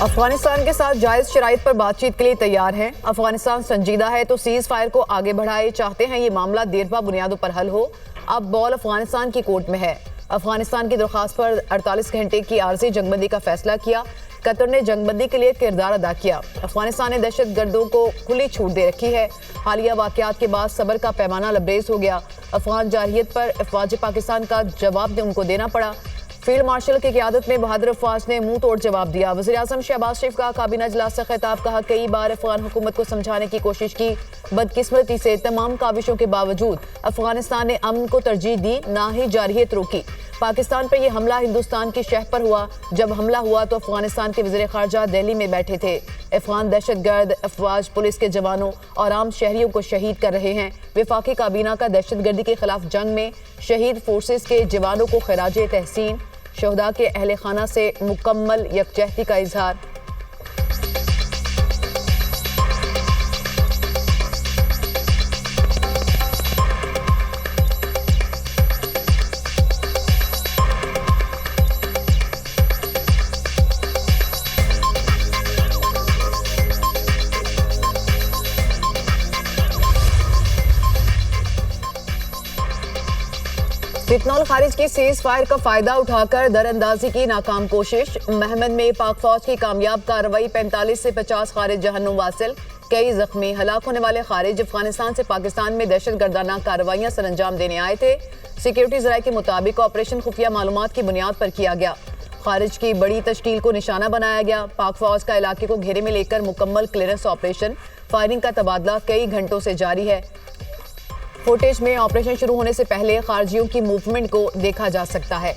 अफगानिस्तान के साथ जायज शराइत पर बातचीत के लिए तैयार है। अफगानिस्तान संजीदा है तो सीज फायर को आगे बढ़ाए चाहते हैं। ये मामला देरपा बुनियादों पर हल हो। अब बॉल अफगानिस्तान की कोर्ट में है। अफगानिस्तान की दरख्वास्त पर 48 घंटे की आर्जी जंगबंदी का फैसला किया। कतर ने जंगबंदी के लिए किरदार अदा किया। अफगानिस्तान ने दहशत गर्दों को खुली छूट दे रखी है। हालिया वाकयात के बाद सब्र का पैमाना लबरेज हो गया। अफगान जारहियत पर अफवाज पाकिस्तान का जवाब उनको देना पड़ा। फील्ड मार्शल की क़यादत में बहादुर अफवाज ने मुंह तोड़ जवाब दिया। वज़ीर आज़म शहबाज शरीफ का काबीना इजलास से खिताब। कहा, कई बार अफगान हुकूमत को समझाने की कोशिश की, बदकिस्मती से तमाम काविशों के बावजूद अफगानिस्तान ने अमन को तरजीह दी, ना ही जारहियत रोकी। पाकिस्तान पर यह हमला हिंदुस्तान की शह पर हुआ। जब हमला हुआ तो अफगानिस्तान के वज़ीर ख़ारजा दिल्ली में बैठे थे। अफगान दहशतगर्द अफवाज पुलिस के जवानों और आम शहरियों को शहीद कर रहे हैं। वफाकी काबीना का दहशतगर्दी के खिलाफ जंग में शहीद फोर्सेस के जवानों को खिराजे तहसीन। शहदा के अहले खाना से मुकम्मल यकजहती का इजहार। फितनौल खारिज की सीज फायर का फायदा उठाकर दरअंदाजी की नाकाम कोशिश। महमद में पाक फौज की कामयाब कार्रवाई। 45 से 50 खारिज जहन्नुम वासिल, कई जख्मी। हलाक होने वाले खारिज अफगानिस्तान से पाकिस्तान में दहशत गर्दाना कार्रवाइयां सर अंजाम देने आए थे। सिक्योरिटी जराये के मुताबिक ऑपरेशन खुफिया मालूमात की बुनियाद पर किया गया। खारिज की बड़ी तश्कील को निशाना बनाया गया। पाक फौज का इलाके को घेरे में लेकर मुकम्मल क्लियरेंस ऑपरेशन। फायरिंग का तबादला कई घंटों से जारी है। फुटेज में ऑपरेशन शुरू होने से पहले खारजियों की मूवमेंट को देखा जा सकता है।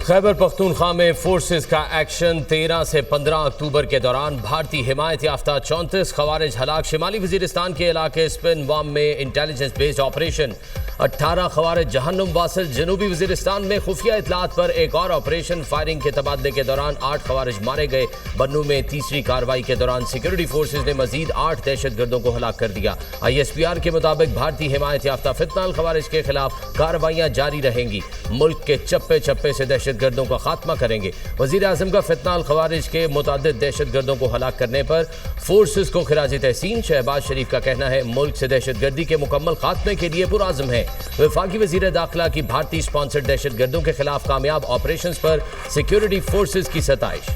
खैबर पख्तूनख्वा में फोर्सेस का एक्शन। 13 से 15 अक्टूबर के दौरान भारतीय हिमायत याफ्ता 34 खवारिज हलाक। शिमाली वजीरिस्तान के इलाके स्पिन वाम में इंटेलिजेंस बेस्ड ऑपरेशन। 18 खवारिज जहन्नुम वासिल। जनूबी वजीरिस्तान में खुफिया इतलात पर एक और ऑपरेशन। फायरिंग के तबादले के दौरान 8 खवारिज मारे गए। बन्नू में तीसरी कार्रवाई के दौरान सिक्योरिटी फोर्सेज ने मजीद 8 दहशत गर्दों को हलाक कर दिया। ISPR के मुताबिक भारतीय हिमायत याफ्ता फितनाल खवारिज के खिलाफ कार्रवाइयां जारी रहेंगी। मुल्क के चप्पे चप्पे से दहशत गर्दों का खात्मा करेंगे। वजीर आजम का फितनाल खवारिज के मुतादिद दहशत गर्दों को हलाक करने पर फोर्सेस को खिराज तहसीन। शहबाज शरीफ का कहना है, मुल्क से दहशत गर्दी के मुकम्मल खात्मे के लिए पुरआज़म है। वफाकी वजीर दाखिला की भारतीय स्पॉन्सर्ड दहशत गर्दों के खिलाफ कामयाब ऑपरेशंस पर सिक्योरिटी फोर्सेस की सताइश।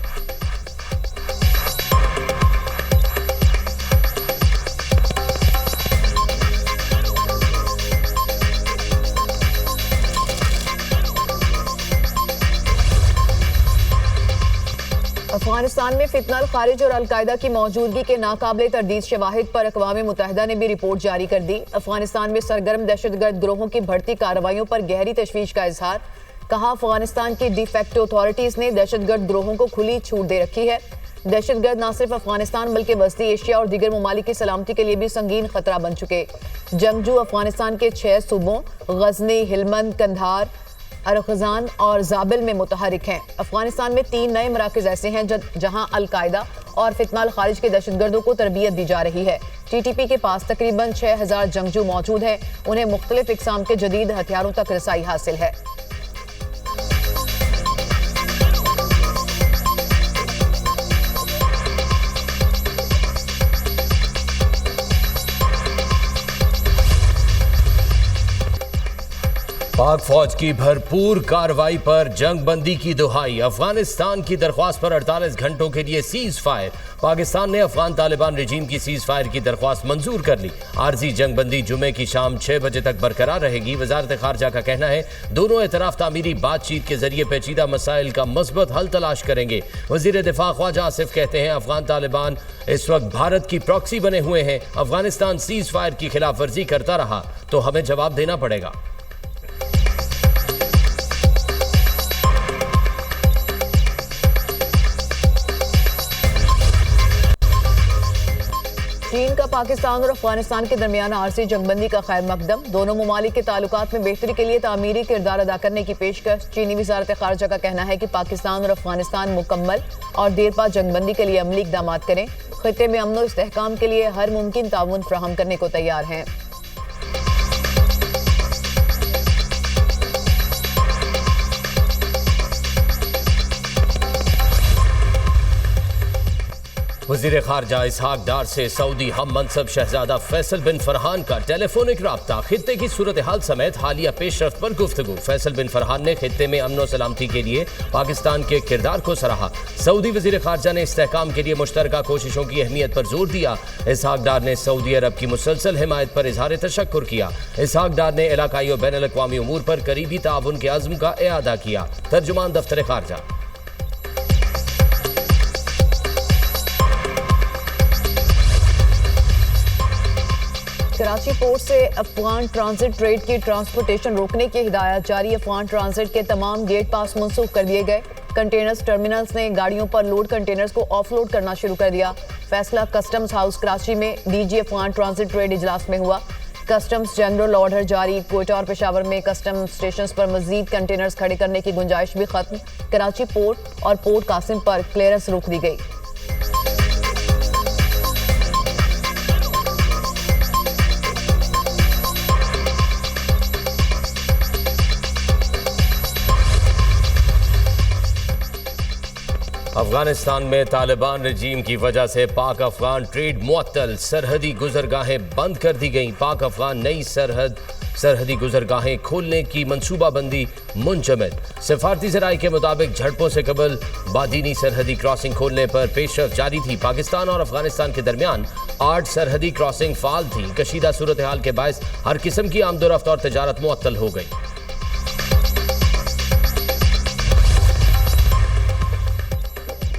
अफगानिस्तान में फितनल खारिज और अलकायदा की मौजूदगी के नाकाबिले तरदीद शवाहिद पर अक़वाम मुत्तहिदा ने भी रिपोर्ट जारी कर दी। अफगानिस्तान में सरगर्म दहशतगर्द ग्रोहों की बढ़ती कार्रवाइयों पर गहरी तशवीश का इजहार। कहा, अफगानिस्तान की डिफेक्टो अथॉरिटीज ने दहशतगर्द ग्रोहों को खुली छूट दे रखी है। दहशतगर्द न सिर्फ अफगानिस्तान बल्कि वस्ती एशिया और दीगर ममालिक की सलामती के लिए भी संगीन खतरा बन चुके। जंगजू अफगानिस्तान के 6 सूबों गजनी, हिलमंद, कंधार, अरखजान और जाबिल में मुतहरिक हैं। अफगानिस्तान में 3 नए मराकज ऐसे हैं जहां अलकायदा और फितनाल खारिज के दहशतगर्दों को तरबियत दी जा रही है। TTP के पास तकरीबन 6000 जंगजू मौजूद हैं। उन्हें मुख्तलिफ इकसाम के जदीद हथियारों तक रसाई हासिल है। पाक फौज की भरपूर कार्रवाई पर जंग बंदी की दुहाई। अफगानिस्तान की दरख्वास्त पर 48 घंटों के लिए सीज फायर। पाकिस्तान ने अफगान तालिबान रजीम की सीज फायर की दरख्वास्त मंजूर कर ली। आर्जी जंग बंदी जुमे की शाम 6 बजे तक बरकरार रहेगी। वजारत खारजा का कहना है, दोनों एतराफ तामीरी बातचीत के जरिए पेचीदा मसाइल का मस्बत हल तलाश करेंगे। वजीर दिफा ख्वाजा आसिफ कहते हैं, अफगान तालिबान इस वक्त भारत की प्रॉक्सी बने हुए हैं। अफगानिस्तान सीज फायर की खिलाफ वर्जी करता रहा तो हमें जवाब देना पड़ेगा। चीन का पाकिस्तान और अफगानिस्तान के दरमियान आरसी जंगबंदी का खैर मकदम। दोनों ममालिक के ताल्लुकात में बेहतरी के लिए तामीरी किरदार अदा करने की पेशकश। चीनी वजारत खारजा का कहना है कि पाकिस्तान और अफगानिस्तान मुकम्मल और देरपा जंगबंदी के लिए अमली इक़दामात करें। खित्ते में अमन और इस्तेहकाम के लिए हर मुमकिन ताउन फराहम करने को तैयार हैं। वजीर खारजा इसहाक डार से सऊदी हम मनसब शहजादा फैसल बिन फरहान का टेलीफोनिक राब्ता, खित्ते की सूरत हाल समेत हालिया पेशरफ्त पर गुफ्तगू। फैसल बिन फरहान ने खित्ते में अमन और सलामती के लिए पाकिस्तान के किरदार को सराहा। सऊदी वजीर खारजा ने इस्तेहकाम के लिए मुश्तरका कोशिशों की अहमियत पर जोर दिया। इसहाक डार ने सऊदी अरब की मुसलसल हिमायत पर इजहार तशक्कुर किया। इसहाक डार ने इलाकाई और बैनुल अक़वामी उमूर पर करीबी ताउन के अज़्म का इआदा किया। तर्जुमान दफ्तर खारजा। कराची पोर्ट से अफगान ट्रांजिट ट्रेड की ट्रांसपोर्टेशन रोकने की हिदायत जारी। अफगान ट्रांजिट के तमाम गेट पास मनसूख कर दिए गए। कंटेनर्स टर्मिनल्स ने गाड़ियों पर लोड कंटेनर्स को ऑफलोड करना शुरू कर दिया। फैसला कस्टम्स हाउस कराची में डीजी अफगान ट्रांजिट ट्रेड इजलास में हुआ। कस्टम्स जनरल ऑर्डर जारी। कोयटा और पेशावर में कस्टम स्टेशन पर मजीद कंटेनर्स खड़े करने की गुंजाइश भी खत्म। कराची पोर्ट और पोर्ट कासिम पर क्लियरेंस रोक दी गई। अफगानिस्तान में तालिबान रजीम की वजह से पाक अफगान ट्रेड मुअत्तल, सरहदी गुजरगाहें बंद कर दी गईं। पाक अफगान नई सरहदी गुजरगाहें खोलने की मनसूबाबंदी मुंजमद। सिफारती ज़राए के मुताबिक झड़पों से कबल बादीनी सरहदी क्रॉसिंग खोलने पर पेशरफ जारी थी। पाकिस्तान और अफगानिस्तान के दरमियान 8 सरहदी क्रॉसिंग फाल थी। कशीदा सूरत हाल के बायस हर किस्म की आमदोरफ्त और तजारत मुअत्तल हो गई।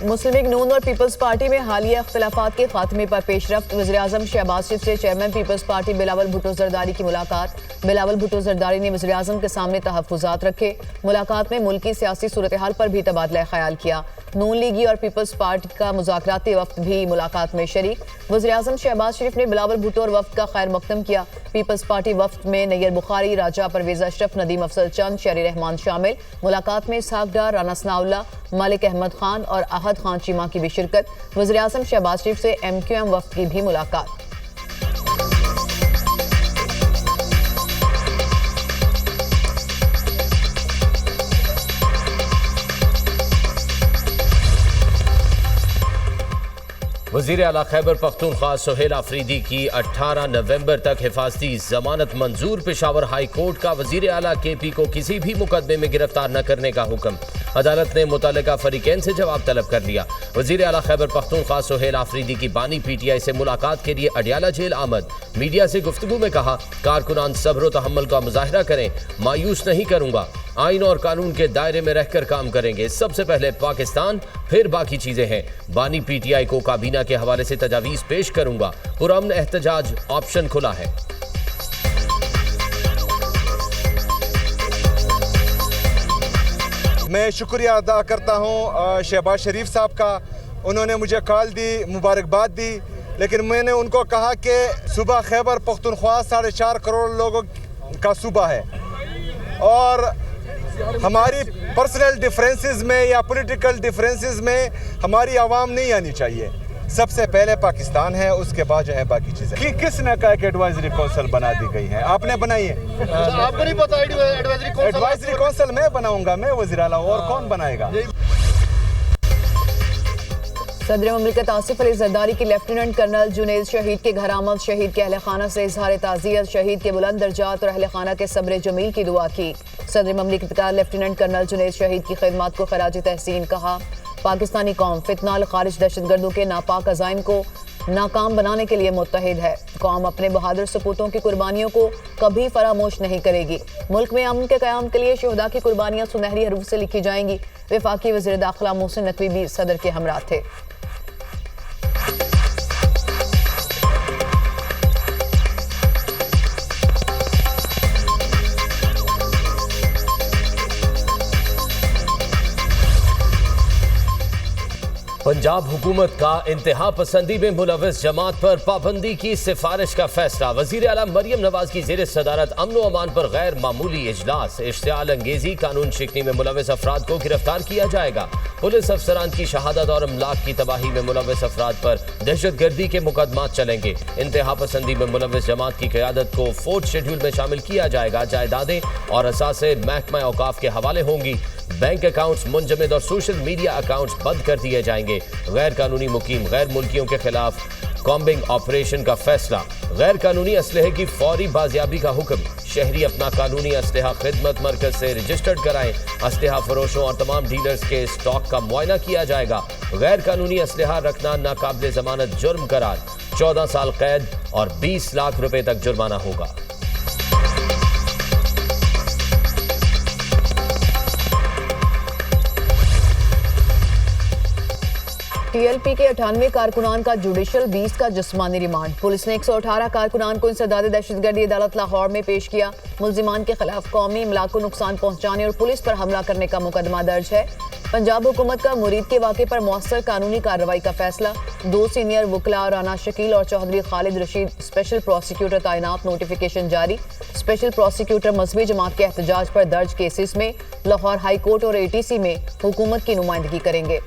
मुस्लिम लीग नून और पीपल्स पार्टी में हालिया अख्तिलाफात के खात्मे पर पेशरफ्त। वज़ीर-ए-आज़म शहबाज शरीफ से chairman Peoples Party Bilawal Bhutto Zardari की मुलाकात। बिलावल भुट्टो जरदारी ने वज़ीर-ए-आज़म के सामने तहफ़्फ़ुज़ात रखे। मुलाकात में मुल्की सियासी सूरत हाल पर भी तबादला ख्याल किया। नून लीगी और पीपल्स पार्टी का मुज़ाकराती वफ्द भी मुलाकात में शरीक। वज़ीर-ए-आज़म शहबाज शरीफ ने बिलावल भुट्टो और वफ्द का खैर मकदम किया। पीपल्स पार्टी वफ्द में नैयर बुखारी, राजा परवेज़ अशरफ, नदीम अफजल चंद, शरी रहमान शामिल। मुलाकात में इसहाक डार, राना सनाउल्लाह, मालिक अहमद खान और अहद खान चीमा की भी शिरकत। वज़ीर-ए-आज़म शहबाज शरीफ से MQM वफ्द की भी मुलाकात। वज़ीर आला खैबर पख्तूनख्वा सुहेल आफरीदी की 18 नवंबर तक हिफाजती जमानत मंजूर। पेशावर हाई कोर्ट का वज़ीर आला KP को किसी भी मुकदमे में गिरफ्तार न करने का हुक्म। अदालत ने मुतल्लिका फरीकैन से जवाब तलब कर लिया। वज़ीर आला खैबर पख्तूनख्वा सुहेल आफरीदी की बानी PTI से मुलाकात के लिए अडियाला जेल आमद। मीडिया से गुफ्तगू में कहा, कारकुनान सब्र व तहम्मुल का मुजाहिरा करें, मायूस नहीं करूंगा। आइन और कानून के दायरे में रहकर काम करेंगे। सबसे पहले पाकिस्तान, फिर बाकी चीजें हैं। बानी PTI को काबीना के हवाले से तजावीज़ पेश करूंगा। पुरअमन एहतजाज ऑप्शन खुला है। मैं शुक्रिया अदा करता हूँ शहबाज शरीफ साहब का। उन्होंने मुझे कॉल दी, मुबारकबाद दी, लेकिन मैंने उनको कहा कि सूबा खैबर पख्तूनख्वा 4.5 करोड़ लोगों का सूबा है और हमारी पर्सनल डिफरेंसेस में या पॉलिटिकल डिफरेंसेस में हमारी आवाम नहीं आनी चाहिए। सबसे पहले पाकिस्तान है, उसके बाद जो है बाकी चीज़ें। किसने कहा कि एडवाइजरी काउंसिल बना दी गई है? आपने बनाई है? आपको नहीं पता एडवाइजरी काउंसिल मैं बनाऊंगा, मैं वज़ीर आला, और कौन बनाएगा? सदर ममलिकत आसिफ अली जरदारी की लेफ्टिनेंट कर्नल जुनैद शहीद के घर आमद। शहीद के अहल खाना से इजहार ताज़ियत, शहीद के बुलंद दर्जात और अहल खाना के सब्र जमील की दुआ की। सदर ममलिकत का लेफ्टिनेंट कर्नल जुनैद शहीद की खिदमत को खराज तहसीन कहा। पाकिस्तानी कौम फितनाल खारिज दहशतगर्दों के नापाक अज़ाइम को नाकाम बनाने के लिए मुत्तहिद है। कौम अपने बहादुर सपूतों की कुर्बानियों को कभी फरामोश नहीं करेगी। मुल्क में अमन के क़याम के लिए शहदा की कुर्बानियाँ सुनहरी हरूफ से लिखी जाएंगी। वफाकी वज़ीर दाखिला मोहसिन नकवी भी सदर के हमरा थे। पंजाब हुकूमत का इंतहा पसंदी में मुलव्वस जमात पर पाबंदी की सिफारिश का फैसला। वज़ीर आला मरियम नवाज की ज़ेर सदारत अमन व अमान पर गैर मामूली इजलास। इश्तिआल अंगेजी, कानून शिकनी में मुलव्वस अफराद को गिरफ्तार किया जाएगा। पुलिस अफसरान की शहादत और अमलाक की तबाही में मुलव्वस अफराद पर दहशतगर्दी के मुकदमात चलेंगे। इंतहा पसंदी में मुलव्वस जमात की क़यादत को 4th शेड्यूल में शामिल किया जाएगा। जायदादें और असासे महकमा औकाफ के हवाले होंगी। बैंक अकाउंट्स मुंजमद और सोशल मीडिया अकाउंट्स बंद कर दिए जाएंगे। गैर कानूनी मुकीम गैर मुल्कियों के खिलाफ कॉम्बिंग ऑपरेशन का फैसला। गैर कानूनी असलहे की फौरी बाजियाबी का हुक्म। शहरी अपना कानूनी असलहा खिदमत मरकज से रजिस्टर्ड कराएं। असलहा फरोशों और तमाम डीलर्स के स्टॉक का मुआयना किया जाएगा। गैर कानूनी असलहा रखना नाकाबिले जमानत जुर्म करार। 14 साल कैद और 20 लाख रुपए तक जुर्माना होगा। टीएलपी के 98 कारकुनान का जुडिशल 20 का जिस्मानी रिमांड। पुलिस ने 118 कारकुनान को इंसदाद दहशतगर्दी अदालत लाहौर में पेश किया। मुल्जिमान के खिलाफ कौमी इमलाक को नुकसान पहुंचाने और पुलिस पर हमला करने का मुकदमा दर्ज है। पंजाब हुकूमत का मुरीद के वाक़े पर मौसर कानूनी कार्रवाई का फैसला। 2 सीनियर वकला राना शकील और चौधरी खालिद रशीद स्पेशल प्रोसिक्यूटर तैनात। नोटिफिकेशन जारी। स्पेशल प्रोसिक्यूटर मजहबी जमात के एहतजाज पर दर्ज केसेस में लाहौर हाई कोर्ट और ATC में हुकूमत की नुमाइंदगी करेंगे।